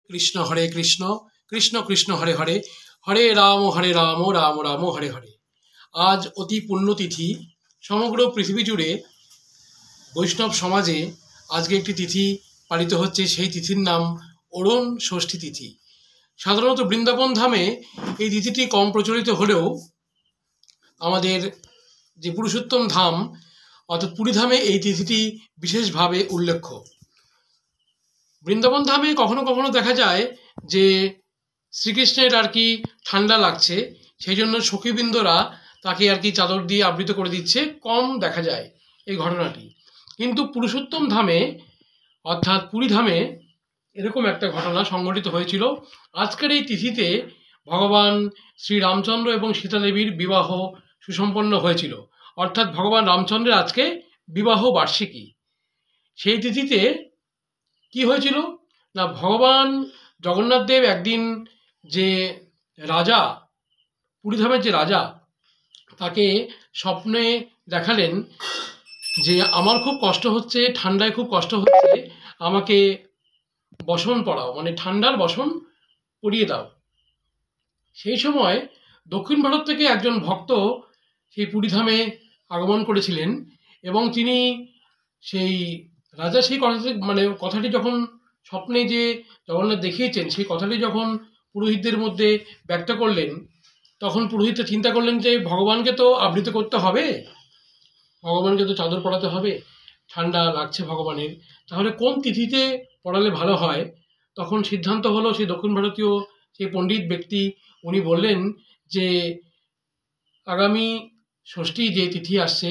কৃষ্ণ হরে কৃষ্ণ কৃষ্ণ কৃষ্ণ হরে হরে হরে রাম রাম রাম হরে হরে। আজ অতি পুণ্যতিথি। সমগ্র পৃথিবী জুড়ে বৈষ্ণব সমাজে আজকে একটি তিথি পালিত হচ্ছে। সেই তিথির নাম অরুণ ষষ্ঠী তিথি। সাধারণত বৃন্দাবন ধামে এই তিথিটি কম প্রচলিত হলেও আমাদের যে পুরুষোত্তম ধাম অর্থাৎ পুরীধামে এই তিথিটি বিশেষভাবে উল্লেখ্য। বৃন্দাবন ধামে কখনো কখনো দেখা যায় যে শ্রীকৃষ্ণের আর কি ঠান্ডা লাগছে, সেই জন্য সখীবৃন্দরা তাকে আর কি চাদর দিয়ে আবৃত করে দিচ্ছে, কম দেখা যায় এই ঘটনাটি। কিন্তু পুরুষোত্তম ধামে অর্থাৎ পুরীধামে এরকম একটা ঘটনা সংঘটিত হয়েছিল। আজকের এই তিথিতে ভগবান শ্রীরামচন্দ্র এবং সীতা দেবীর বিবাহ সুসম্পন্ন হয়েছিল, অর্থাৎ ভগবান রামচন্দ্রের আজকে বিবাহ বার্ষিকী। সেই তিথিতে কি হয়েছিল না, ভগবান জগন্নাথ দেব একদিন যে রাজা, পুরীধামের যে রাজা, তাকে স্বপ্নে দেখালেন যে আমার খুব কষ্ট হচ্ছে, ঠান্ডায় খুব কষ্ট হচ্ছে, আমাকে বসন পরাও, মানে ঠান্ডার বসন পরিয়ে দাও। সেই সময় দক্ষিণ ভারত থেকে একজন ভক্ত সেই পুরীধামে আগমন করেছিলেন এবং তিনি সেই রাজা সেই কথাটি যখন স্বপ্নে যে জগন্নাথ দেখিয়েছেন সেই কথাটি যখন পুরোহিতদের মধ্যে ব্যক্ত করলেন, তখন পুরোহিতরা চিন্তা করলেন যে ভগবানকে তো আবৃত করতে হবে, ভগবানকে তো চাদর পরাতে হবে, ঠান্ডা লাগছে ভগবানের, তাহলে কোন তিথিতে পড়ালে ভালো হয়। তখন সিদ্ধান্ত হলো সেই দক্ষিণ ভারতীয় সেই পণ্ডিত ব্যক্তি উনি বললেন যে আগামী ষষ্ঠী যে তিথি আসছে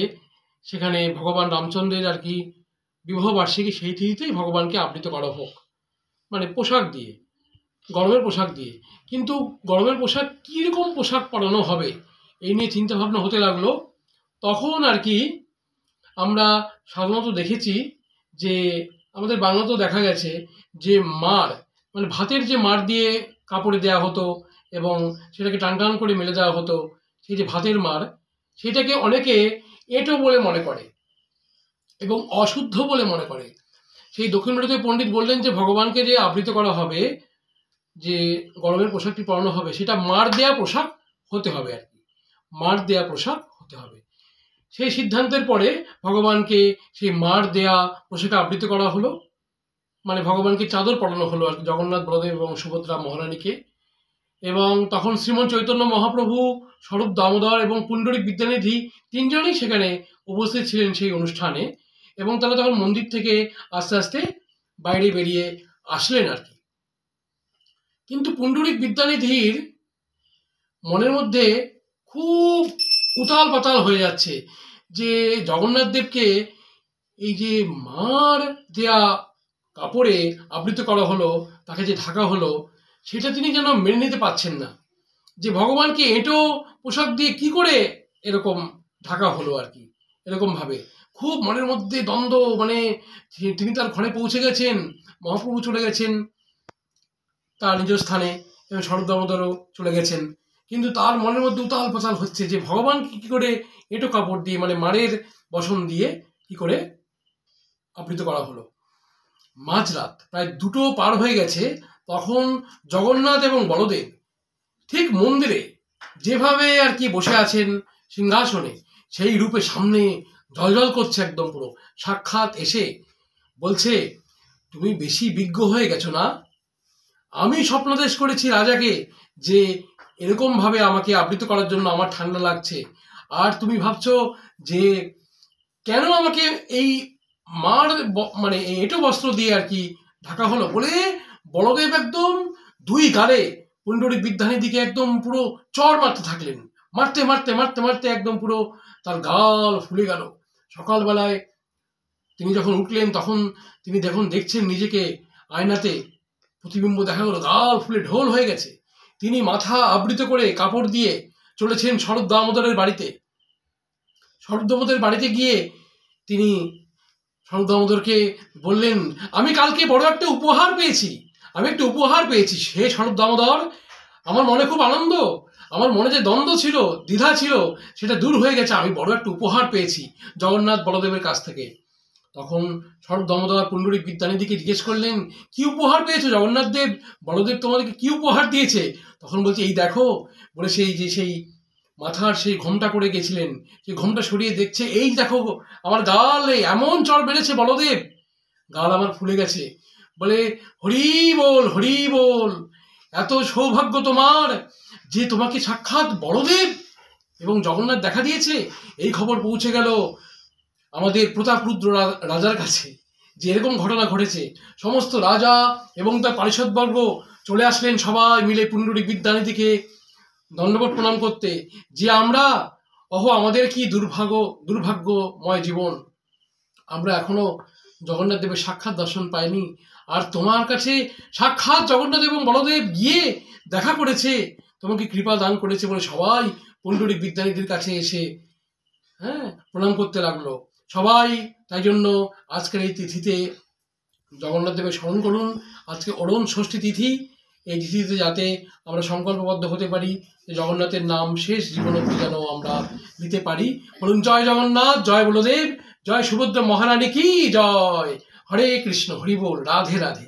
সেখানে ভগবান রামচন্দ্রের আর কি বিবাহ বার্ষিকী, সেই তিথিতেই ভগবানকে আবৃত করা হোক, মানে পোশাক দিয়ে, গরমের পোশাক দিয়ে। কিন্তু গরমের পোশাক কীরকম পোশাক পরানো হবে এই নিয়ে চিন্তাভাবনা হতে লাগলো। তখন আর কি আমরা সাধারণত দেখেছি যে আমাদের বাংলাতেও দেখা গেছে যে মাড়, মানে ভাতের যে মাড় দিয়ে কাপড়ে দেওয়া হতো এবং সেটাকে টান টান করে মেলে দেওয়া হতো, সেই যে ভাতের মাড়, সেটাকে অনেকে এঁটো বলে মনে করে এবং অশুদ্ধ বলে মনে করে। সেই দক্ষিণ ভারতীয় পণ্ডিত বললেন যে ভগবানকে যে আবৃত করা হবে, যে গরমের পোশাকটি পরানো হবে, সেটা মাড় দেয়া পোশাক হতে হবে আর কি, মাড় দেয়া পোশাক হতে হবে। সেই সিদ্ধান্তের পরে ভগবানকে সেই মাড় দেয়া পোশাকে আবৃত করা হলো, মানে ভগবানকে চাদর পরানো হলো আর কি, জগন্নাথ বলদেব এবং সুভদ্রা মহারানীকে। এবং তখন শ্রীমন চৈতন্য মহাপ্রভু, স্বরূপ দামোদর এবং পুণ্ডরিক বিদ্যানিধি তিনজনই সেখানে উপস্থিত ছিলেন সেই অনুষ্ঠানে, এবং তারা তখন মন্দির থেকে আস্তে আস্তে বাইরে বেরিয়ে আসলেন আর কি। কিন্তু পুণ্ডরিক বিদ্যানিধির মনের মধ্যে খুব উতাল পাতাল হয়ে যাচ্ছে যে জগন্নাথ দেবকে এই যে মার দেয়া কাপড়ে আবৃত করা হলো, তাকে যে ঢাকা হলো, সেটা তিনি যেন মেনে নিতে পারছেন না, যে ভগবানকে এঁটো পোশাক দিয়ে কি করে এরকম ঢাকা হলো আর কি। এরকম ভাবে খুব মনের মধ্যে দ্বন্দ্ব, মানে তিনি তার ঘরে পৌঁছে গেছেন, মহাপ্রভু চলে গেছেন তার নিজ স্থানে এবং স্বরূপ দামোদরও চলে গেছেন, কিন্তু তার মনের মধ্যে উতাল পাতাল হচ্ছে যে ভগবানকে কি করে এঁটো কাপড় দিয়ে, মানে মাড়ের বসন দিয়ে কি করে আবৃত করা হলো। মাঝরাত প্রায় 2টো পার হয়ে গেছে, তখন জগন্নাথ এবং বলদেব ঠিক মন্দিরে যেভাবে আর কি বসে আছেন সিংহাসনে, সেই রূপে সামনে জলজল করছে একদম পুরো, সাক্ষাৎ এসে বলছে তুমি বেশি বিজ্ঞ হয়ে গেছো না, আমি স্বপ্নাদেশ করেছি রাজাকে যে এরকম ভাবে আমাকে আবৃত করার জন্য আমার ঠান্ডা লাগছে, আর তুমি ভাবছো যে কেন আমাকে এই মার মানে এঁটো বস্ত্র দিয়ে আর কি ঢাকা হলো। বলে বলদেব একদম 2 গালে পুণ্ডরিক বিদ্যানিধিকে একদম পুরো চড় মারতে থাকলেন, মারতে মারতে মারতে মারতে একদম পুরো তার গাল ফুলে গেল। সকালবেলায় তিনি যখন উঠলেন তখন তিনি দেখছেন নিজেকে আয়নাতে, প্রতিবিম্ব দেখা গেল, গাল ফুলে ঢোল হয়ে গেছে। তিনি মাথা আবৃত করে কাপড় দিয়ে চলেছেন স্বরূপ দামোদরের বাড়িতে। স্বরূপ দামোদরের বাড়িতে গিয়ে তিনি স্বরূপ দামোদরকে বললেন আমি কালকে বড় একটা উপহার পেয়েছি, আমি একটা উপহার পেয়েছি। সে স্বরূপ দামোদর, আমার মনে খুব আনন্দ, আমার মনে যে দ্বন্দ্ব ছিল, দ্বিধা ছিল, সেটা দূর হয়ে গেছে, আমি বড় একটা উপহার পেয়েছি জগন্নাথ বলদেবের কাছ থেকে। তখন স্বরূপ দামোদর পুণ্ডরীক বিদ্যানিধিকে জিজ্ঞেস করলেন, কি উপহার পেয়েছো জগন্নাথ দেব? বলদেব তোমাদেরকে কি উপহার দিয়েছে? তখন বলছে, এই দেখো। বলে সেই মাথার সেই ঘোমটা করে গেছিলেন, সেই ঘোমটা সরিয়ে দেখছে, এই দেখো আমার গালে এমন চড় বেড়েছে বলদেব, গাল আমার ফুলে গেছে। বলে, হরি বল, হরি বল, এত সৌভাগ্য তোমার যে তোমাকে সাক্ষাৎ বলদেব এবং জগন্নাথ দেখা দিয়েছে। এই খবর পৌঁছে গেল আমাদের প্রতাপরুদ্র রাজার কাছে যে এরকম ঘটনা ঘটেছে। সমস্ত রাজা এবং তার পারিষদবর্গ চলে আসলেন সবাই মিলে পুণ্ডরীক বিদ্যানিধিকে দণ্ডবত প্রণাম করতে, যে আমরা আমাদের কি দুর্ভাগ্যময় জীবন, আমরা এখনো জগন্নাথ দেবের সাক্ষাৎ দর্শন পাইনি, আর তোমার কাছে সাক্ষাৎ জগন্নাথ এবং বলদেব গিয়ে দেখা করেছে, তোমাকে কৃপা দান করেছে বলে সবাই পুণ্ডরীক বিদ্যানিধির কাছে এসে প্রণাম করতে লাগলো সবাই। তাই জন্য আজকের এই তিথিতে জগন্নাথ দেবের স্মরণ করুন। আজকে অরুণ ষষ্ঠী তিথি, এই তিথিতে যাতে আমরা সংকল্পবদ্ধ হতে পারি যে জগন্নাথের নাম শেষ জীবন অবধি যেন আমরা নিতে পারি। বলুন, জয় জগন্নাথ, জয় বলদেব, জয় সুভদ্রা মহারানী কি জয়। হরে কৃষ্ণ, হরি বল, রাধে রাধে।